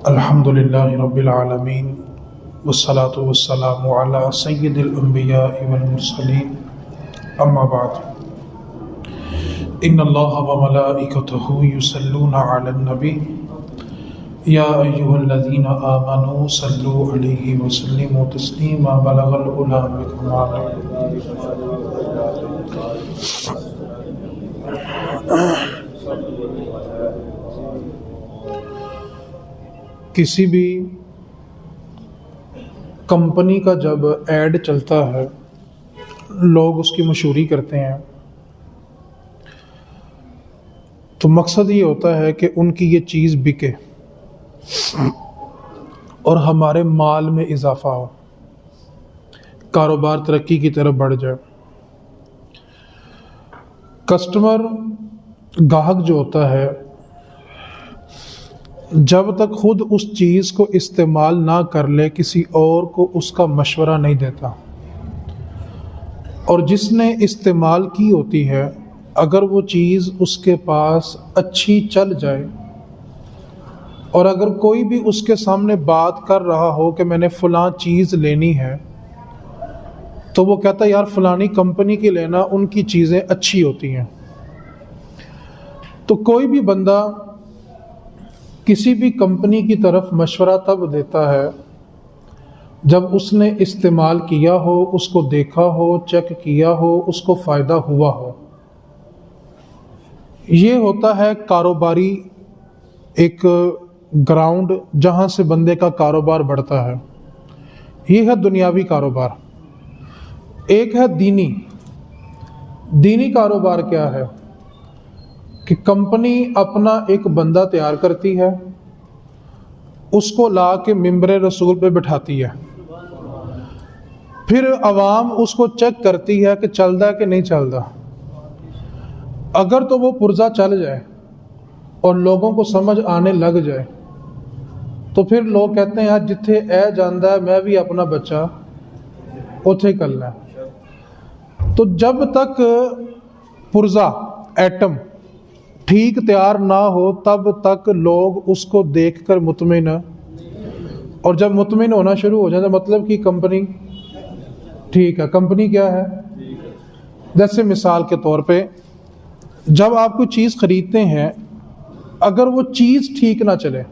الحمد للہ رب العالمین والصلاة والسلام علی سید الانبیاء والمرسلین اما بعد ان اللہ وملائکتہ یصلون علی النبی یا ایہا الذین آمنوا صلوا علیہ وسلموا تسلیما بلغ العلا بکمال۔ کسی بھی کمپنی کا جب ایڈ چلتا ہے لوگ اس کی مشہوری کرتے ہیں تو مقصد یہ ہوتا ہے کہ ان کی یہ چیز بکے اور ہمارے مال میں اضافہ ہو، کاروبار ترقی کی طرف بڑھ جائے۔ کسٹمر گاہک جو ہوتا ہے جب تک خود اس چیز کو استعمال نہ کر لے کسی اور کو اس کا مشورہ نہیں دیتا، اور جس نے استعمال کی ہوتی ہے اگر وہ چیز اس کے پاس اچھی چل جائے اور اگر کوئی بھی اس کے سامنے بات کر رہا ہو کہ میں نے فلاں چیز لینی ہے تو وہ کہتا ہے یار فلانی کمپنی کی لینا، ان کی چیزیں اچھی ہوتی ہیں۔ تو کوئی بھی بندہ کسی بھی کمپنی کی طرف مشورہ تب دیتا ہے جب اس نے استعمال کیا ہو، اس کو دیکھا ہو، چیک کیا ہو، اس کو فائدہ ہوا ہو۔ یہ ہوتا ہے کاروباری ایک گراؤنڈ جہاں سے بندے کا کاروبار بڑھتا ہے۔ یہ ہے دنیاوی کاروبار۔ ایک ہے دینی کاروبار۔ کیا ہے کہ کمپنی اپنا ایک بندہ تیار کرتی ہے، اس کو لا کے ممبر رسول پہ بٹھاتی ہے، پھر عوام اس کو چیک کرتی ہے کہ چلتا ہے کہ نہیں چلتا۔ اگر تو وہ پرزہ چل جائے اور لوگوں کو سمجھ آنے لگ جائے تو پھر لوگ کہتے ہیں یار جتھے اے جاندا ہے میں بھی اپنا بچہ اوتھے کرنا ہے۔ تو جب تک پرزہ ایٹم ٹھیک تیار نہ ہو تب تک لوگ اس کو دیکھ کر مطمئن، اور جب مطمئن ہونا شروع ہو جائے مطلب کہ کمپنی ٹھیک ہے۔ کمپنی کیا ہے؟ جیسے مثال کے طور پہ جب آپ کوئی چیز خریدتے ہیں اگر وہ چیز ٹھیک نہ چلے،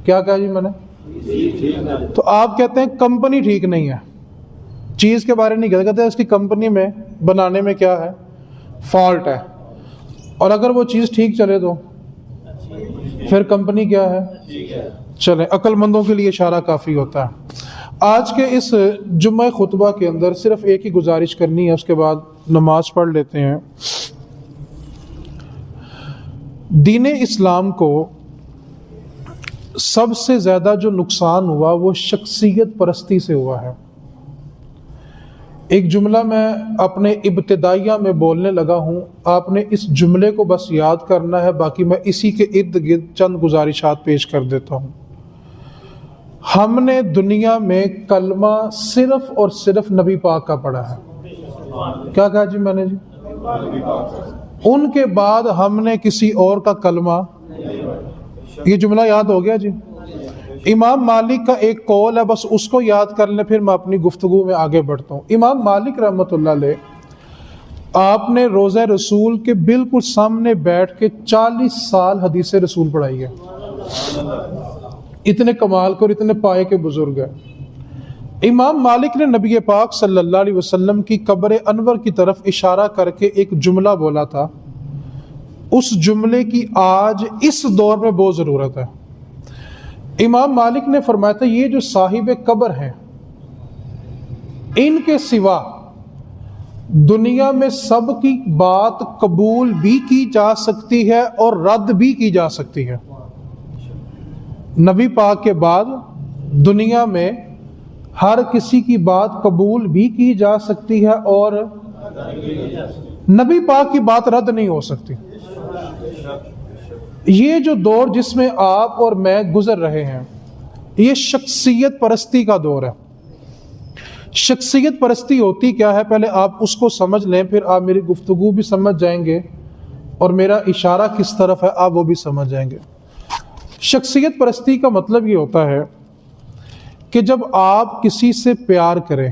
کیا کہا جی میں نے؟ تو آپ کہتے ہیں کمپنی ٹھیک نہیں ہے، چیز کے بارے نہیں کہتے اس کی کمپنی میں بنانے میں کیا ہے، فالٹ ہے۔ اور اگر وہ چیز ٹھیک چلے تو پھر کمپنی کیا ہے، چلے۔ عقل مندوں کے لیے اشارہ کافی ہوتا ہے۔ آج کے اس جمعہ خطبہ کے اندر صرف ایک ہی گزارش کرنی ہے، اس کے بعد نماز پڑھ لیتے ہیں۔ دین اسلام کو سب سے زیادہ جو نقصان ہوا وہ شخصیت پرستی سے ہوا ہے۔ ایک جملہ میں اپنے ابتدائیہ میں بولنے لگا ہوں، آپ نے اس جملے کو بس یاد کرنا ہے، باقی میں اسی کے ارد گرد چند گزارشات پیش کر دیتا ہوں۔ ہم نے دنیا میں کلمہ صرف اور صرف نبی پاک کا پڑھا ہے۔ کیا کہا جی میں نے جی؟ ان کے بعد ہم نے کسی اور کا کلمہ، یہ جملہ یاد ہو گیا جی؟ امام مالک کا ایک قول ہے، بس اس کو یاد کر لیں پھر میں اپنی گفتگو میں آگے بڑھتا ہوں۔ امام مالک رحمۃ اللہ علیہ آپ نے روضہ رسول کے بالکل سامنے بیٹھ کے 40 سال حدیث رسول پڑھائی ہے۔ اتنے کمال کو اور اتنے پائے کے بزرگ ہیں۔ امام مالک نے نبی پاک صلی اللہ علیہ وسلم کی قبر انور کی طرف اشارہ کر کے ایک جملہ بولا تھا، اس جملے کی آج اس دور میں بہت ضرورت ہے۔ امام مالک نے فرمایا تھا یہ جو صاحب قبر ہیں ان کے سوا دنیا میں سب کی بات قبول بھی کی جا سکتی ہے اور رد بھی کی جا سکتی ہے۔ نبی پاک کے بعد دنیا میں ہر کسی کی بات قبول بھی کی جا سکتی ہے اور نبی پاک کی بات رد نہیں ہو سکتی۔ یہ جو دور جس میں آپ اور میں گزر رہے ہیں یہ شخصیت پرستی کا دور ہے۔ شخصیت پرستی ہوتی کیا ہے پہلے آپ اس کو سمجھ لیں، پھر آپ میری گفتگو بھی سمجھ جائیں گے اور میرا اشارہ کس طرف ہے آپ وہ بھی سمجھ جائیں گے۔ شخصیت پرستی کا مطلب یہ ہوتا ہے کہ جب آپ کسی سے پیار کریں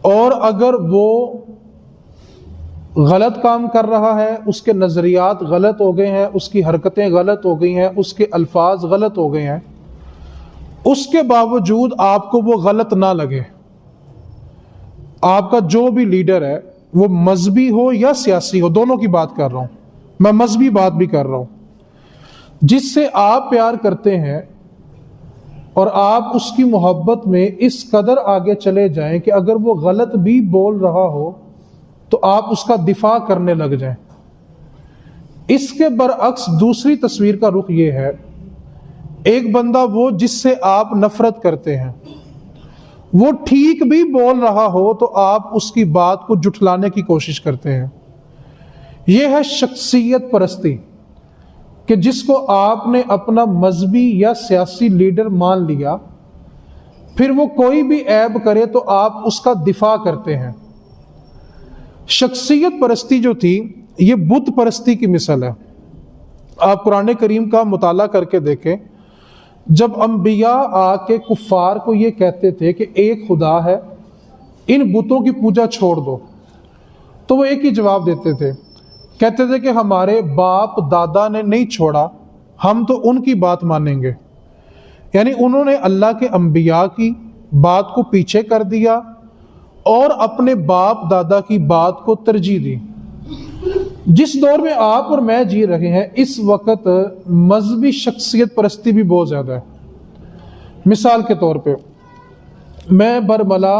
اور اگر وہ غلط کام کر رہا ہے، اس کے نظریات غلط ہو گئے ہیں، اس کی حرکتیں غلط ہو گئی ہیں، اس کے الفاظ غلط ہو گئے ہیں، اس کے باوجود آپ کو وہ غلط نہ لگے. آپ کا جو بھی لیڈر ہے وہ مذہبی ہو یا سیاسی ہو، دونوں کی بات کر رہا ہوں، میں مذہبی بات بھی کر رہا ہوں، جس سے آپ پیار کرتے ہیں اور آپ اس کی محبت میں اس قدر آگے چلے جائیں کہ اگر وہ غلط بھی بول رہا ہو تو آپ اس کا دفاع کرنے لگ جائیں. اس کے برعکس دوسری تصویر کا رخ یہ ہے، ایک بندہ وہ جس سے آپ نفرت کرتے ہیں، وہ ٹھیک بھی بول رہا ہو تو آپ اس کی بات کو جھٹلانے کی کوشش کرتے ہیں. یہ ہے شخصیت پرستی، کہ جس کو آپ نے اپنا مذہبی یا سیاسی لیڈر مان لیا، پھر وہ کوئی بھی عیب کرے تو آپ اس کا دفاع کرتے ہیں. شخصیت پرستی جو تھی یہ بت پرستی کی مثال ہے. آپ قرآن کریم کا مطالعہ کر کے دیکھیں، جب انبیاء آ کے کفار کو یہ کہتے تھے کہ ایک خدا ہے، ان بتوں کی پوجا چھوڑ دو، تو وہ ایک ہی جواب دیتے تھے، کہتے تھے کہ ہمارے باپ دادا نے نہیں چھوڑا، ہم تو ان کی بات مانیں گے. یعنی انہوں نے اللہ کے انبیاء کی بات کو پیچھے کر دیا اور اپنے باپ دادا کی بات کو ترجیح دی. جس دور میں آپ اور میں جی رہے ہیں اس وقت مذہبی شخصیت پرستی بھی بہت زیادہ ہے. مثال کے طور پہ میں برملا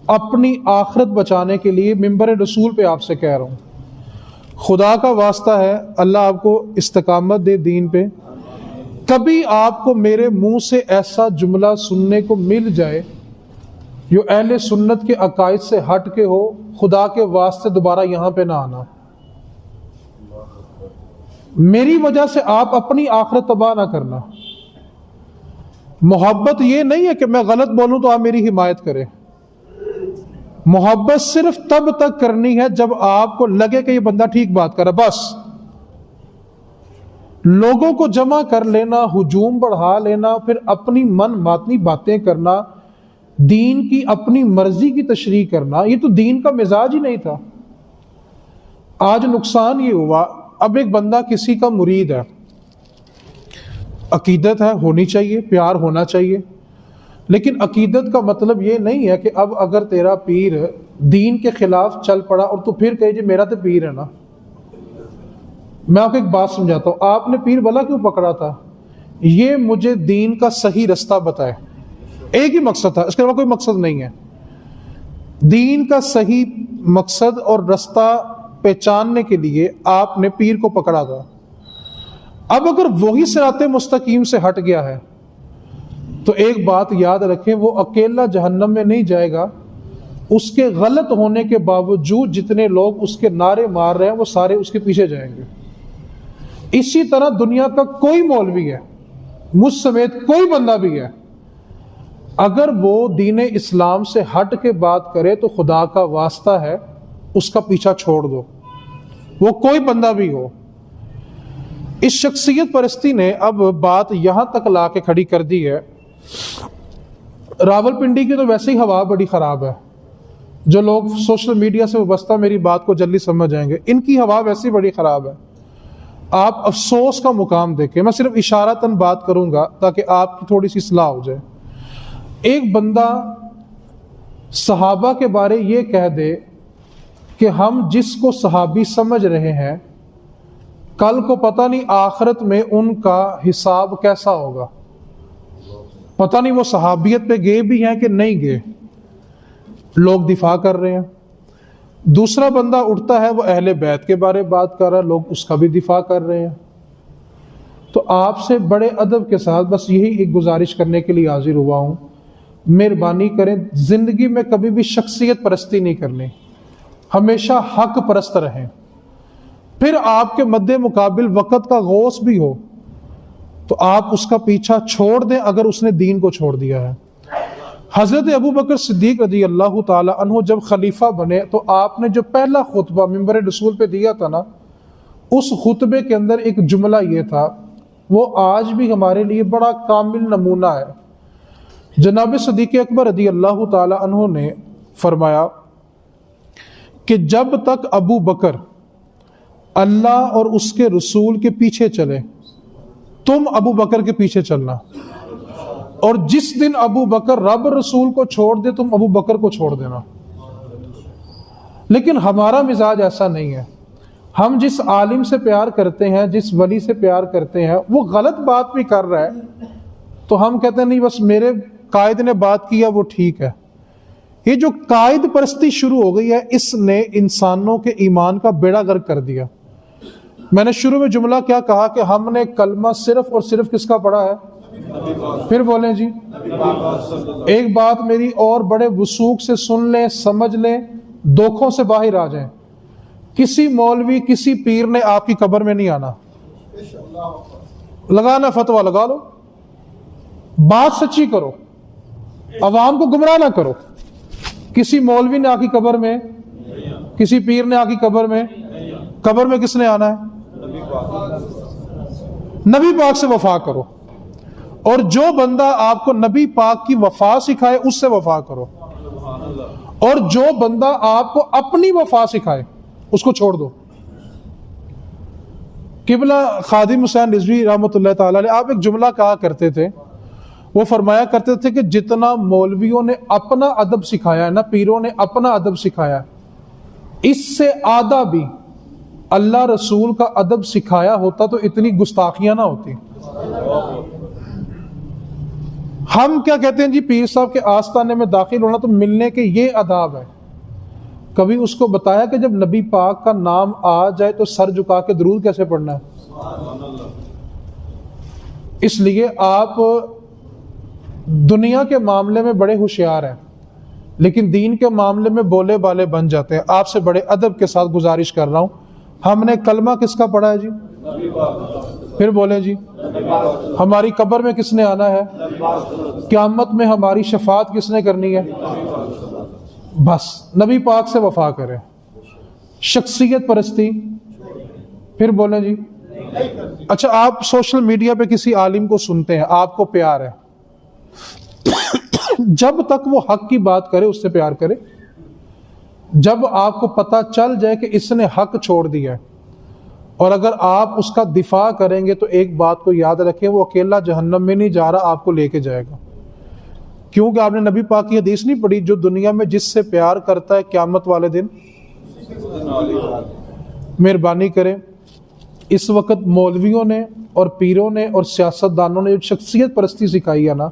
اپنی آخرت بچانے کے لیے ممبر رسول پہ آپ سے کہہ رہا ہوں، خدا کا واسطہ ہے، اللہ آپ کو استقامت دے دین پہ. کبھی آپ کو میرے منہ سے ایسا جملہ سننے کو مل جائے جو اہل سنت کے عقائد سے ہٹ کے ہو، خدا کے واسطے دوبارہ یہاں پہ نہ آنا. میری وجہ سے آپ اپنی آخرت تباہ نہ کرنا. محبت یہ نہیں ہے کہ میں غلط بولوں تو آپ میری حمایت کریں. محبت صرف تب تک کرنی ہے جب آپ کو لگے کہ یہ بندہ ٹھیک بات کر رہا. بس لوگوں کو جمع کر لینا، ہجوم بڑھا لینا، پھر اپنی من ماتنی باتیں کرنا، دین کی اپنی مرضی کی تشریح کرنا، یہ تو دین کا مزاج ہی نہیں تھا. آج نقصان یہ ہوا، اب ایک بندہ کسی کا مرید ہے، عقیدت ہے، ہونی چاہیے، پیار ہونا چاہیے، لیکن عقیدت کا مطلب یہ نہیں ہے کہ اب اگر تیرا پیر دین کے خلاف چل پڑا اور تو پھر کہے جی میرا تو پیر ہے نا. میں آپ کو ایک بات سمجھاتا ہوں، آپ نے پیر بھلا کیوں پکڑا تھا؟ یہ مجھے دین کا صحیح رستہ بتائے. ایک ہی مقصد تھا، اس کے علاوہ کوئی مقصد نہیں ہے. دین کا صحیح مقصد اور رستہ پہچاننے کے لیے آپ نے پیر کو پکڑا تھا. اب اگر وہی صراط مستقیم سے ہٹ گیا ہے تو ایک بات یاد رکھیں، وہ اکیلا جہنم میں نہیں جائے گا. اس کے غلط ہونے کے باوجود جتنے لوگ اس کے نعرے مار رہے ہیں وہ سارے اس کے پیچھے جائیں گے. اسی طرح دنیا کا کوئی مولوی ہے، مجھ سمیت کوئی بندہ بھی ہے، اگر وہ دین اسلام سے ہٹ کے بات کرے تو خدا کا واسطہ ہے اس کا پیچھا چھوڑ دو، وہ کوئی بندہ بھی ہو. اس شخصیت پرستی نے اب بات یہاں تک لا کے کھڑی کر دی ہے. راولپنڈی کی تو ویسے ہی ہوا بڑی خراب ہے. جو لوگ سوشل میڈیا سے وابستہ میری بات کو جلدی سمجھ جائیں گے، ان کی ہوا ویسے ہی بڑی خراب ہے. آپ افسوس کا مقام دیکھیں، میں صرف اشارتاً بات کروں گا تاکہ آپ کی تھوڑی سی اصلاح ہو جائے. ایک بندہ صحابہ کے بارے یہ کہہ دے کہ ہم جس کو صحابی سمجھ رہے ہیں کل کو پتہ نہیں آخرت میں ان کا حساب کیسا ہوگا، پتہ نہیں وہ صحابیت پہ گئے بھی ہیں کہ نہیں گئے. لوگ دفاع کر رہے ہیں. دوسرا بندہ اٹھتا ہے، وہ اہل بیت کے بارے بات کر رہا ہے، لوگ اس کا بھی دفاع کر رہے ہیں. تو آپ سے بڑے ادب کے ساتھ بس یہی ایک گزارش کرنے کے لیے حاضر ہوا ہوں، مہربانی کریں زندگی میں کبھی بھی شخصیت پرستی نہیں کرنی، ہمیشہ حق پرست رہیں. پھر آپ کے مد مقابل وقت کا غوث بھی ہو تو آپ اس کا پیچھا چھوڑ دیں اگر اس نے دین کو چھوڑ دیا ہے. حضرت ابوبکر صدیق رضی اللہ تعالی عنہ جب خلیفہ بنے تو آپ نے جو پہلا خطبہ ممبر رسول پہ دیا تھا نا، اس خطبے کے اندر ایک جملہ یہ تھا، وہ آج بھی ہمارے لیے بڑا کامل نمونہ ہے۔ جناب صدیق اکبر رضی اللہ تعالی عنہ نے فرمایا کہ جب تک ابو بکر اللہ اور اس کے رسول کے پیچھے چلے، تم ابو بکر کے پیچھے چلنا، اور جس دن ابو بکر رب رسول کو چھوڑ دے تم ابو بکر کو چھوڑ دینا۔ لیکن ہمارا مزاج ایسا نہیں ہے۔ ہم جس عالم سے پیار کرتے ہیں، جس ولی سے پیار کرتے ہیں، وہ غلط بات بھی کر رہا ہے تو ہم کہتے ہیں نہیں بس میرے قائد نے بات کیا وہ ٹھیک ہے۔ یہ جو قائد پرستی شروع ہو گئی ہے، اس نے انسانوں کے ایمان کا بیڑا غرق کر دیا۔ میں نے شروع میں جملہ کیا کہا کہ ہم نے کلمہ صرف اور صرف کس کا پڑھا ہے؟ پھر بولیں جی، ایک بات میری اور بڑے وثوق سے سن لیں، سمجھ لیں، دھوکوں سے باہر آ جائیں۔ کسی مولوی کسی پیر نے آپ کی قبر میں نہیں آنا، لگانا فتویٰ لگا لو، بات سچی کرو، عوام کو گمراہ نہ کرو۔ کسی مولوی نے آپ کی قبر میں، کسی پیر نے آپ کی قبر میں کس نے آنا ہے؟ نبی پاک سے وفا کرو، اور جو بندہ آپ کو نبی پاک کی وفا سکھائے اس سے وفا کرو، اور جو بندہ آپ کو اپنی وفا سکھائے اس کو چھوڑ دو۔ قبلہ خادم حسین رضوی رحمۃ اللہ تعالی علیہ آپ ایک جملہ کہا کرتے تھے، وہ فرمایا کرتے تھے کہ جتنا مولویوں نے اپنا ادب سکھایا ہے نا، پیروں نے اپنا ادب سکھایا ہے، اس سے آدھا بھی اللہ رسول کا ادب سکھایا ہوتا تو اتنی گستاخیاں نہ ہوتی۔ ہم کیا کہتے ہیں جی، پیر صاحب کے آستانے میں داخل ہونا تو ملنے کے یہ آداب ہے۔ کبھی اس کو بتایا کہ جب نبی پاک کا نام آ جائے تو سر جھکا کے درود کیسے پڑھنا ہے؟ اس لیے آپ دنیا کے معاملے میں بڑے ہوشیار ہیں، لیکن دین کے معاملے میں بولے بالے بن جاتے ہیں۔ آپ سے بڑے ادب کے ساتھ گزارش کر رہا ہوں، ہم نے کلمہ کس کا پڑھا ہے جی؟ پھر بولیں جی، ہماری قبر میں کس نے آنا ہے؟ قیامت میں ہماری شفاعت کس نے کرنی ہے؟ بس نبی پاک سے وفا کریں۔ شخصیت پرستی، پھر بولیں جی۔ اچھا، آپ سوشل میڈیا پہ کسی عالم کو سنتے ہیں، آپ کو پیار ہے، جب تک وہ حق کی بات کرے اس سے پیار کرے۔ جب آپ کو پتہ چل جائے کہ اس نے حق چھوڑ دیا ہے، اور اگر آپ اس کا دفاع کریں گے تو ایک بات کو یاد رکھیں، وہ اکیلا جہنم میں نہیں جا رہا، آپ کو لے کے جائے گا۔ کیونکہ آپ نے نبی پاک کی حدیث نہیں پڑھی، جو دنیا میں جس سے پیار کرتا ہے قیامت والے دن۔ مہربانی کریں، اس وقت مولویوں نے اور پیروں نے اور سیاستدانوں نے جو شخصیت پرستی سکھائی ہے نا،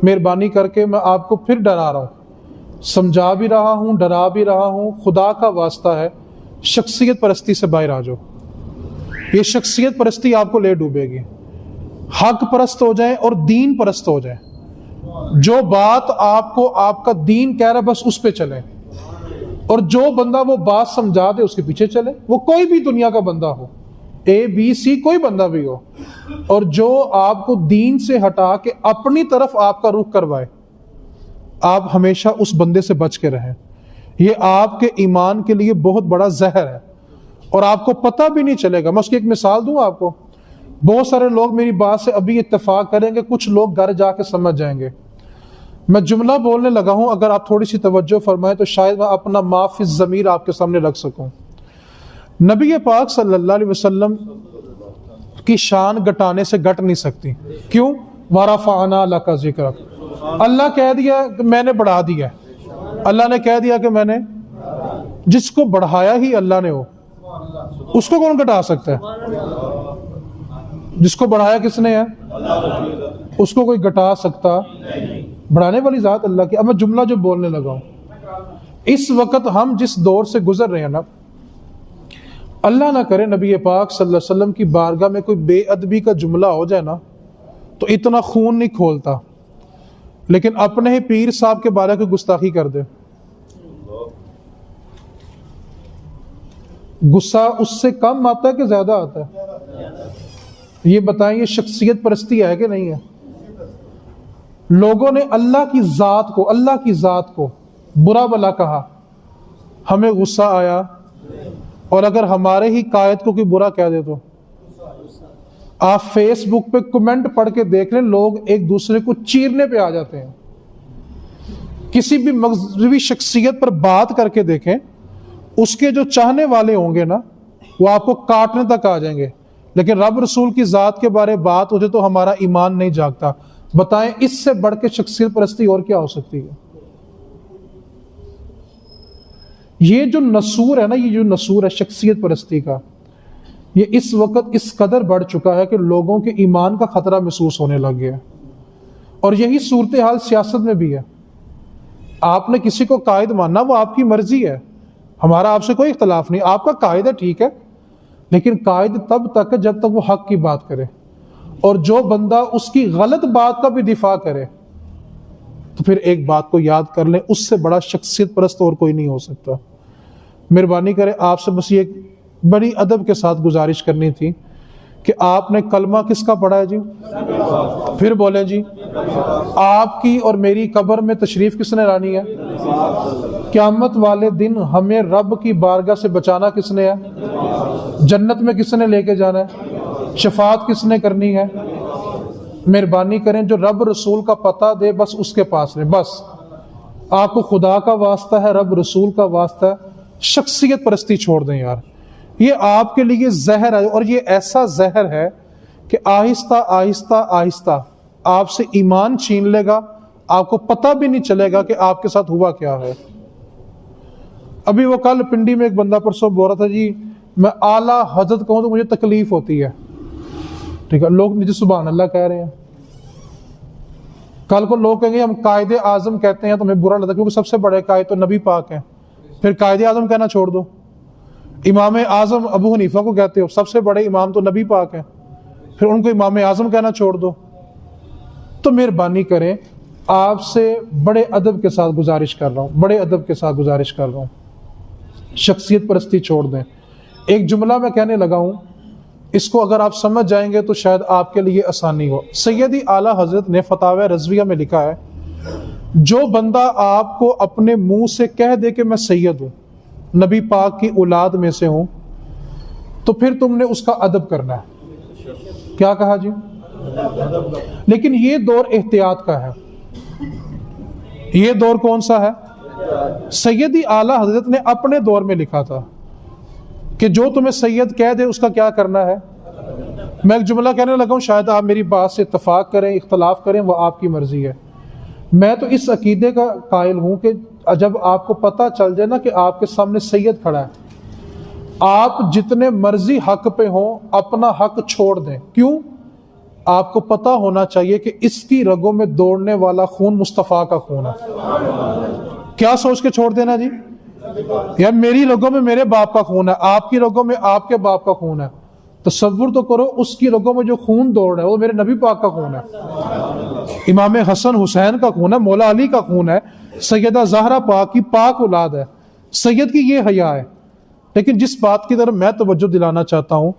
مہربانی کر کے میں آپ کو پھر ڈرا رہا ہوں، سمجھا بھی رہا ہوں، ڈرا بھی رہا ہوں، خدا کا واسطہ ہے، شخصیت پرستی سے باہر آ جاؤ۔ یہ شخصیت پرستی آپ کو لے ڈوبے گی۔ حق پرست ہو جائیں اور دین پرست ہو جائیں۔ جو بات آپ کو آپ کا دین کہہ رہا ہے بس اس پہ چلیں، اور جو بندہ وہ بات سمجھا دے اس کے پیچھے چلیں، وہ کوئی بھی دنیا کا بندہ ہو، اے بی سی کوئی بندہ بھی ہو، اور جو آپ کو دین سے ہٹا کے اپنی طرف آپ کا رخ کروائے، آپ ہمیشہ اس بندے سے بچ کے رہیں۔ یہ آپ کے ایمان کے لیے بہت بڑا زہر ہے، اور آپ کو پتہ بھی نہیں چلے گا۔ میں اس کی ایک مثال دوں آپ کو، بہت سارے لوگ میری بات سے ابھی اتفاق کریں گے، کچھ لوگ گھر جا کے سمجھ جائیں گے۔ میں جملہ بولنے لگا ہوں، اگر آپ تھوڑی سی توجہ فرمائیں تو شاید میں اپنا ما فی الضمیر آپ کے سامنے رکھ سکوں۔ نبی پاک صلی اللہ علیہ وسلم کی شان گھٹانے سے گھٹ نہیں سکتی۔ کیوں؟ وَرَفَعْنَا لَكَ ذِكْرَكَ، اللہ کہہ دیا کہ میں نے بڑھا دیا، اللہ نے کہہ دیا کہ میں نے، جس کو بڑھایا ہی اللہ نے ہو، اس کو کون گھٹا سکتا ہے؟ جس کو بڑھایا کس نے ہے؟ اس کو کوئی گھٹا سکتا؟ بڑھانے والی ذات اللہ کی۔ اب میں جملہ جو بولنے لگا ہوں، اس وقت ہم جس دور سے گزر رہے ہیں نا، اللہ نہ کرے نبی پاک صلی اللہ علیہ وسلم کی بارگاہ میں کوئی بے ادبی کا جملہ ہو جائے نا تو اتنا خون نہیں کھولتا، لیکن اپنے ہی پیر صاحب کے بارے میں گستاخی کر دے، غصہ اس سے کم آتا ہے کہ زیادہ آتا ہے؟ یہ بتائیں، یہ شخصیت پرستی ہے کہ نہیں ہے؟ لوگوں نے اللہ کی ذات کو برا بلا کہا، ہمیں غصہ آیا، اور اگر ہمارے ہی قائد کو کوئی برا کہہ دے تو آپ فیس بک پہ کمنٹ پڑھ کے دیکھ لیں، لوگ ایک دوسرے کو چیرنے پہ آ جاتے ہیں۔ کسی بھی مذہبی شخصیت پر بات کر کے دیکھیں، اس کے جو چاہنے والے ہوں گے نا وہ آپ کو کاٹنے تک آ جائیں گے، لیکن رب رسول کی ذات کے بارے بات ہوتے تو ہمارا ایمان نہیں جاگتا۔ بتائیں اس سے بڑھ کے شخصیت پرستی اور کیا ہو سکتی ہے؟ یہ جو نسور ہے نا، یہ جو نسور ہے شخصیت پرستی کا، یہ اس وقت اس قدر بڑھ چکا ہے کہ لوگوں کے ایمان کا خطرہ محسوس ہونے لگ گیا ہے۔ اور یہی صورتحال سیاست میں بھی ہے۔ آپ نے کسی کو قائد ماننا، وہ آپ کی مرضی ہے، ہمارا آپ سے کوئی اختلاف نہیں، آپ کا قائد ہے، ٹھیک ہے، لیکن قائد تب تک ہے جب تک وہ حق کی بات کرے، اور جو بندہ اس کی غلط بات کا بھی دفاع کرے تو پھر ایک بات کو یاد کر لیں، اس سے بڑا شخصیت پرست اور کوئی نہیں ہو سکتا۔ مہربانی کرے آپ سے بس یہ بڑی ادب کے ساتھ گزارش کرنی تھی کہ آپ نے کلمہ کس کا پڑھا ہے جی؟ پھر بولیں جی۔ آپ کی اور میری قبر میں تشریف کس نے لانی ہے؟ قیامت والے دن ہمیں رب کی بارگاہ سے بچانا کس نے ہے؟ جنت میں کس نے لے کے جانا ہے؟ شفاعت کس نے کرنی ہے؟ مہربانی کریں جو رب رسول کا پتہ دے بس اس کے پاس رہیں۔ بس آپ کو خدا کا واسطہ ہے، رب رسول کا واسطہ ہے، شخصیت پرستی چھوڑ دیں یار۔ یہ آپ کے لیے زہر ہے، اور یہ ایسا زہر ہے کہ آہستہ آہستہ آہستہ آپ سے ایمان چھین لے گا، آپ کو پتہ بھی نہیں چلے گا کہ آپ کے ساتھ ہوا کیا ہے۔ ابھی وہ کل پنڈی میں ایک بندہ پرسوں بول رہا تھا جی میں اعلیٰ حضرت کہوں تو مجھے تکلیف ہوتی ہے، ٹھیک ہے، لوگ مجھے سبحان اللہ کہہ رہے ہیں۔ کل کو لوگ کہیں گے ہم قائد اعظم کہتے ہیں تو ہمیں برا لگتا ہے، کیونکہ سب سے بڑے قائد تو نبی پاک ہیں، پھر قائد اعظم کہنا چھوڑ دو۔ امام اعظم ابو حنیفہ کو کہتے ہو، سب سے بڑے امام تو نبی پاک ہیں، پھر ان کو امام اعظم کہنا چھوڑ دو۔ تو مہربانی کریں، آپ سے بڑے ادب کے ساتھ گزارش کر رہا ہوں، بڑے ادب کے ساتھ گزارش کر رہا ہوں، شخصیت پرستی چھوڑ دیں۔ ایک جملہ میں کہنے لگا ہوں، اس کو اگر آپ سمجھ جائیں گے تو شاید آپ کے لیے آسانی ہو۔ سیدی اعلیٰ حضرت نے فتاوی رضویہ میں لکھا ہے، جو بندہ آپ کو اپنے منہ سے کہہ دے کہ میں سید ہوں، نبی پاک کی اولاد میں سے ہوں، تو پھر تم نے اس کا ادب کرنا ہے۔ کیا کہا جی؟ لیکن یہ دور احتیاط کا ہے۔ یہ دور کون سا ہے؟ سیدی اعلیٰ حضرت نے اپنے دور میں لکھا تھا کہ جو تمہیں سید کہہ دے اس کا کیا کرنا ہے۔ میں ایک جملہ کہنے لگا ہوں، شاید آپ میری بات سے اتفاق کریں اختلاف کریں، وہ آپ کی مرضی ہے۔ میں تو اس عقیدے کا قائل ہوں کہ جب آپ کو پتہ چل جائے نا کہ آپ کے سامنے سید کھڑا ہے، آپ جتنے مرضی حق پہ ہوں اپنا حق چھوڑ دیں۔ کیوں؟ آپ کو پتہ ہونا چاہیے کہ اس کی رگوں میں دوڑنے والا خون مصطفیٰ کا خون ہے۔ کیا سوچ کے چھوڑ دینا جی؟ یار میری رگوں میں میرے باپ کا خون ہے، آپ کی رگوں میں آپ کے باپ کا خون ہے، تصور تو کرو اس کی رگوں میں جو خون دوڑ رہا ہے وہ میرے نبی پاک کا خون ہے، امام حسن حسین کا خون ہے، مولا علی کا خون ہے، سیدہ زہرا پاک کی پاک اولاد ہے۔ سید کی یہ حیا ہے۔ لیکن جس بات کی طرف میں توجہ دلانا چاہتا ہوں،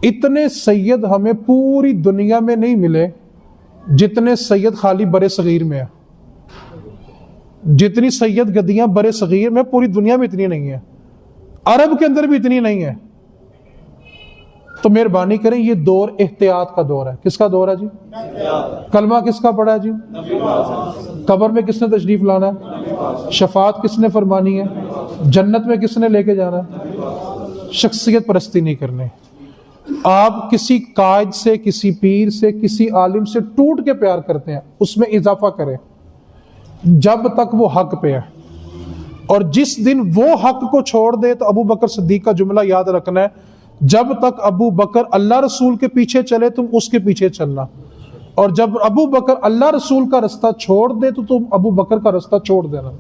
اتنے سید ہمیں پوری دنیا میں نہیں ملے جتنے سید خالی برے صغیر میں ہیں۔ جتنی سید گدیاں برے صغیر میں پوری دنیا میں اتنی نہیں ہیں، عرب کے اندر بھی اتنی نہیں ہے۔ تو مہربانی کریں، یہ دور احتیاط کا دور ہے۔ کس کا دور ہے جی؟ کلمہ کس کا پڑھا ہے جی؟ قبر میں کس نے تشریف لانا ہے؟ شفاعت کس نے فرمانی ہے؟ جنت میں کس نے لے کے جانا ہے؟ شخصیت پرستی نہیں کرنی۔ آپ کسی قائد سے، کسی پیر سے، کسی عالم سے ٹوٹ کے پیار کرتے ہیں، اس میں اضافہ کریں جب تک وہ حق پہ ہے، اور جس دن وہ حق کو چھوڑ دے تو ابو بکر صدیق کا جملہ یاد رکھنا ہے، جب تک ابو بکر اللہ رسول کے پیچھے چلے تم اس کے پیچھے چلنا، اور جب ابو بکر اللہ رسول کا رستہ چھوڑ دے تو تم ابو بکر کا رستہ چھوڑ دینا۔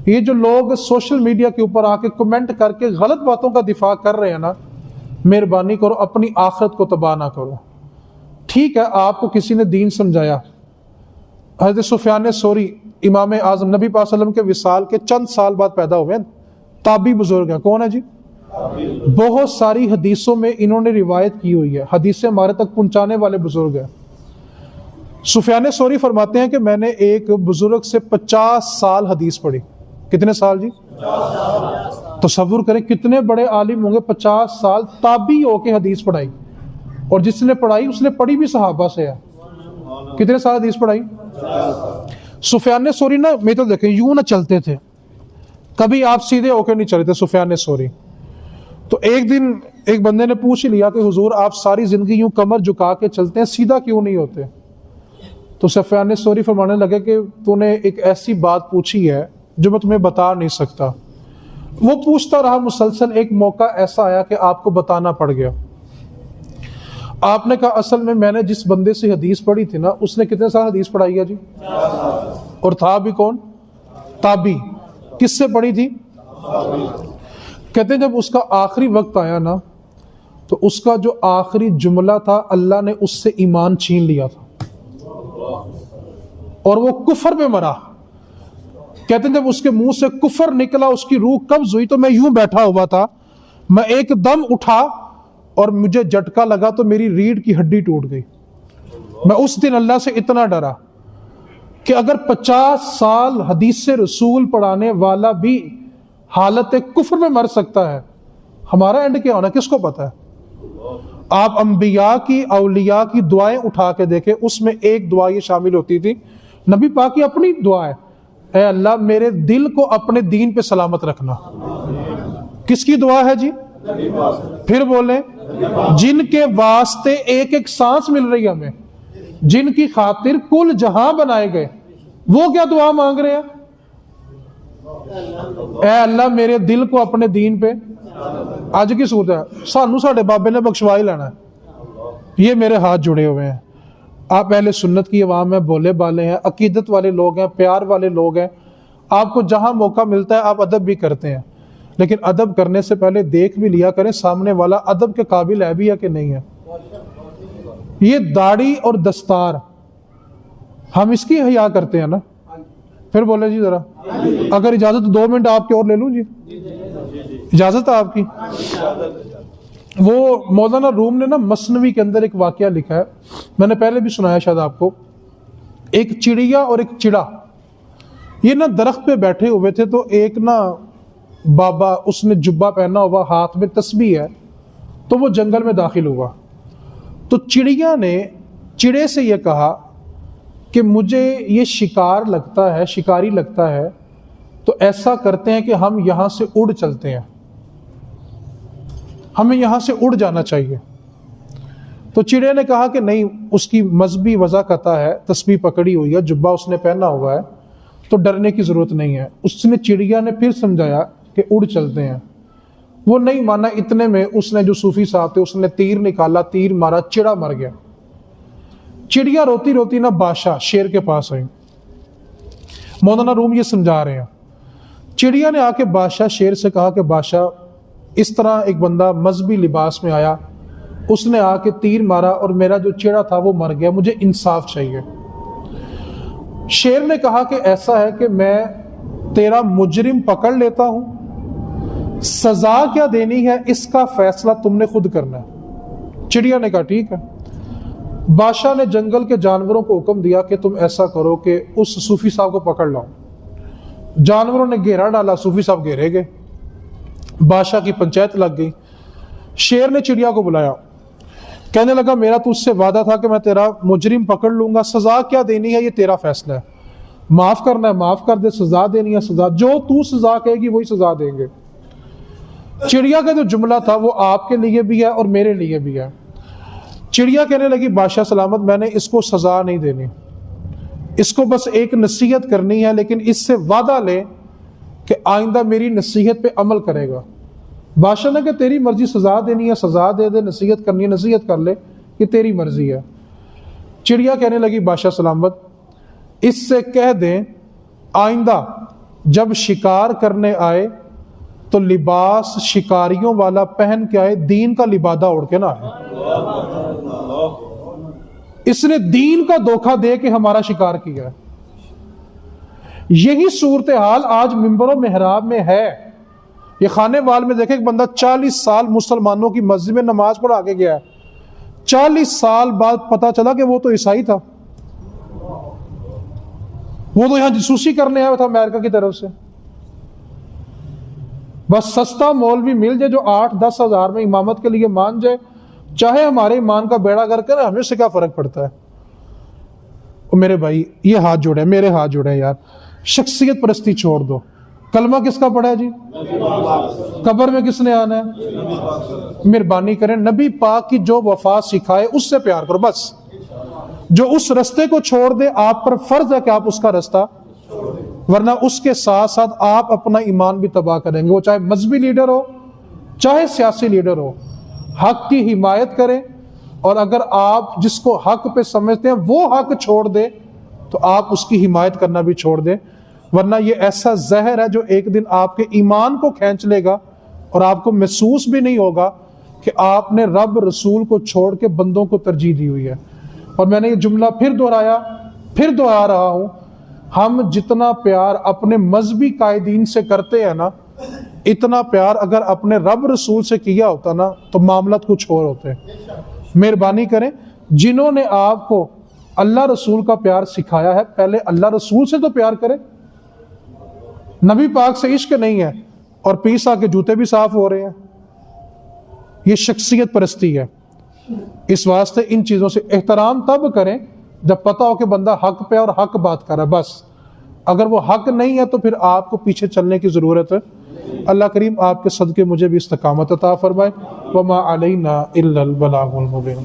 یہ جو لوگ سوشل میڈیا کے اوپر آ کے کمنٹ کر کے غلط باتوں کا دفاع کر رہے ہیں نا، مہربانی کرو اپنی آخرت کو تباہ نہ کرو۔ ٹھیک ہے، آپ کو کسی نے دین سمجھایا، حضرت سفیان ثوری امام اعظم نبی پاک صلی اللہ علیہ وسلم کے وصال کے چند سال بعد پیدا ہوئے ہیں، تابعی بزرگ ہیں۔ کون ہے جی؟ بہت ساری حدیثوں میں انہوں نے روایت کی ہوئی ہے، حدیثیں ہمارے تک پہنچانے والے بزرگ ہیں۔ سفیان ثوری فرماتے ہیں کہ میں نے ایک بزرگ سے 50 سال حدیث پڑھی۔ کتنے سال جی؟ تصور کریں کتنے بڑے عالم ہوں گے، 50 سال تابعی ہو کے حدیث پڑھائی، اور جس نے پڑھائی اس نے پڑھی بھی صحابہ سے ہے۔ کتنے سال حدیث پڑھائی؟ سفیان ثوری نا، میں تو دیکھیں یوں نہ چلتے تھے، کبھی آپ سیدھے ہو کے نہیں چلتے سفیان ثوری۔ تو ایک دن ایک بندے نے پوچھ ہی لیا کہ حضور آپ ساری زندگی یوں کمر جھکا کے چلتے ہیں، سیدھا کیوں نہیں ہوتے؟ تو سفیان ثوری فرمانے لگے کہ تو نے ایک ایسی بات پوچھی ہے جو میں تمہیں بتا نہیں سکتا۔ وہ پوچھتا رہا مسلسل، ایک موقع ایسا آیا کہ آپ کو بتانا پڑ گیا۔ آپ نے کہا اصل میں نے جس بندے سے حدیث پڑھی تھی نا، اس نے کتنے سال حدیث پڑھائی ہے جی؟ اور تھا بھی کون؟ تابعی۔ کس سے پڑھی تھی؟ کہتے ہیں جب اس کا آخری وقت آیا نا، تو اس کا جو آخری جملہ تھا، اللہ نے اس سے ایمان چھین لیا تھا اور وہ کفر میں مرا۔ کہتے ہیں جب اس کے منہ سے کفر نکلا، اس کی روح قبض ہوئی، تو میں یوں بیٹھا ہوا تھا، میں ایک دم اٹھا اور مجھے جھٹکا لگا تو میری ریڑھ کی ہڈی ٹوٹ گئی۔ میں اس دن اللہ سے اتنا ڈرا کہ اگر 50 سال حدیث رسول پڑھانے والا بھی حالت کفر میں مر سکتا ہے، ہمارا اینڈ کیا ہونا کس کو پتا ہے؟ آپ انبیاء کی، اولیاء کی دعائیں اٹھا کے دیکھیں، اس میں ایک دعا یہ شامل ہوتی تھی، نبی پاک کی اپنی دعا ہے، اے اللہ میرے دل کو اپنے دین پہ سلامت رکھنا۔ کس کی دعا ہے جی؟ پھر بولیں، جن کے واسطے ایک ایک سانس مل رہی ہے ہمیں، جن کی خاطر کل جہاں بنائے گئے، وہ کیا دعا مانگ رہے ہیں؟ اے اللہ میرے دل کو اپنے دین پہ، آج کی صورت ہے سانو ساڑھے بابے نے بخشوا ہی لینا ہے۔ یہ میرے ہاتھ جڑے ہوئے ہیں، آپ اہل سنت کی عوام ہیں، بولے بالے ہیں، عقیدت والے لوگ ہیں، پیار والے لوگ ہیں، آپ کو جہاں موقع ملتا ہے آپ ادب بھی کرتے ہیں، لیکن ادب کرنے سے پہلے دیکھ بھی لیا کریں سامنے والا ادب کے قابل ہے بھی ہے کہ نہیں ہے۔ یہ داڑھی اور دستار ہم اس کی حیا کرتے ہیں نا؟ پھر بولے جی ذرا، اگر اجازت 2 منٹ آپ کے اور لے لوں جی، اجازت ہے آپ کی؟ وہ مولانا روم نے نا مثنوی کے اندر ایک واقعہ لکھا ہے، میں نے پہلے بھی سنایا شاید آپ کو۔ ایک چڑیا اور ایک چڑا یہ نا درخت پہ بیٹھے ہوئے تھے، تو ایک نا بابا، اس نے جبہ پہنا ہوا، ہاتھ میں تسبیح ہے، تو وہ جنگل میں داخل ہوا۔ تو چڑیا نے چڑے سے یہ کہا کہ مجھے یہ شکار لگتا ہے، شکاری لگتا ہے، تو ایسا کرتے ہیں کہ ہم یہاں سے اڑ چلتے ہیں، ہمیں یہاں سے اڑ جانا چاہیے۔ تو چڑے نے کہا کہ نہیں، اس کی مذہبی وضع قطع ہے، تسبیح پکڑی ہوئی ہے، جبہ اس نے پہنا ہوا ہے، تو ڈرنے کی ضرورت نہیں ہے۔ اس نے چڑیا نے پھر سمجھایا کہ اڑ چلتے ہیں، وہ نہیں مانا۔ اتنے میں اس نے جو صوفی صاحب تھے، اس نے تیر نکالا، تیر مارا، چڑا مر گیا۔ چڑیا روتی روتی نا بادشاہ شیر کے پاس آئی۔ مولانا روم یہ سمجھا رہے ہیں، چڑیا نے آ کے بادشاہ شیر سے کہا کہ بادشاہ اس طرح ایک بندہ مذہبی لباس میں آیا، اس نے آ کے تیر مارا اور میرا جو چڑا تھا وہ مر گیا، مجھے انصاف چاہیے۔ شیر نے کہا کہ ایسا ہے کہ میں تیرا مجرم پکڑ لیتا ہوں، سزا کیا دینی ہے اس کا فیصلہ تم نے خود کرنا ہے۔ چڑیا نے کہا ٹھیک ہے۔ بادشاہ نے جنگل کے جانوروں کو حکم دیا کہ تم ایسا کرو کہ اس صوفی صاحب کو پکڑ لاؤ۔ جانوروں نے گھیرا ڈالا، صوفی صاحب گھیرے گئے، بادشاہ کی پنچایت لگ گئی۔ شیر نے چڑیا کو بلایا، کہنے لگا میرا تو اس سے وعدہ تھا کہ میں تیرا مجرم پکڑ لوں گا، سزا کیا دینی ہے یہ تیرا فیصلہ ہے، معاف کرنا ہے معاف کر دے، سزا دینی ہے سزا، جو تو سزا کہے گی وہی سزا دیں گے۔ چڑیا کا جو جملہ تھا وہ آپ کے لیے بھی ہے اور میرے لیے بھی ہے۔ چڑیا کہنے لگی بادشاہ سلامت، میں نے اس کو سزا نہیں دینی، اس کو بس ایک نصیحت کرنی ہے، لیکن اس سے وعدہ لے کہ آئندہ میری نصیحت پہ عمل کرے گا۔ بادشاہ نے کہا تیری مرضی، سزا دینی ہے سزا دے دے، نصیحت کرنی ہے نصیحت کر لے، یہ تیری مرضی ہے۔ چڑیا کہنے لگی بادشاہ سلامت، اس سے کہہ دیں آئندہ جب شکار کرنے آئے تو لباس شکاریوں والا پہن کے آئے، دین کا لبادہ اوڑھ کے نہ آئے۔ اس نے دین کا دھوکہ دے کے ہمارا شکار کیا ہے۔ یہی صورتحال آج ممبر و محراب میں ہے۔ یہ خانے وال میں دیکھیں، ایک بندہ 40 سال مسلمانوں کی مسجد میں نماز پڑھا کے گیا ہے، 40 سال بعد پتا چلا کہ وہ تو عیسائی تھا، وہ تو یہاں جاسوسی کرنے آیا تھا امریکہ کی طرف سے۔ بس سستا مولوی مل جائے جو 8-10 ہزار میں امامت کے لیے مان جائے، چاہے ہمارے ایمان کا بیڑا کر کرے، ہمیں سے کیا فرق پڑتا ہے؟ میرے بھائی یہ ہاتھ جوڑے، میرے ہاتھ جوڑے یار، شخصیت پرستی چھوڑ دو۔ کلمہ کس کا پڑھا ہے جی؟ قبر میں کس نے آنا ہے؟ مہربانی کریں نبی پاک کی جو وفا سکھائے اس سے پیار کرو بس۔ جو اس رستے کو چھوڑ دے آپ پر فرض ہے کہ آپ اس کا رستہ، ورنہ اس کے ساتھ ساتھ آپ اپنا ایمان بھی تباہ کریں گے۔ وہ چاہے مذہبی لیڈر ہو چاہے سیاسی لیڈر ہو، حق کی حمایت کریں، اور اگر آپ جس کو حق پہ سمجھتے ہیں وہ حق چھوڑ دے تو آپ اس کی حمایت کرنا بھی چھوڑ دیں، ورنہ یہ ایسا زہر ہے جو ایک دن آپ کے ایمان کو کھینچ لے گا اور آپ کو محسوس بھی نہیں ہوگا کہ آپ نے رب رسول کو چھوڑ کے بندوں کو ترجیح دی ہوئی ہے۔ اور میں نے یہ جملہ پھر دوہرا رہا ہوں، ہم جتنا پیار اپنے مذہبی قائدین سے کرتے ہیں نا، اتنا پیار اگر اپنے رب رسول سے کیا ہوتا نا تو معاملات کچھ اور ہوتے ہیں۔ مہربانی کریں جنہوں نے آپ کو اللہ رسول کا پیار سکھایا ہے، پہلے اللہ رسول سے تو پیار کریں۔ نبی پاک سے عشق نہیں ہے اور پیسا کے جوتے بھی صاف ہو رہے ہیں، یہ شخصیت پرستی ہے۔ اس واسطے ان چیزوں سے احترام تب کریں جب پتہ ہو کہ بندہ حق پہ اور حق بات کر رہا ہے، بس۔ اگر وہ حق نہیں ہے تو پھر آپ کو پیچھے چلنے کی ضرورت ہے۔ اللہ کریم آپ کے صدقے مجھے بھی استقامت عطا فرمائے۔ وما علینا الا البلاغ المبین۔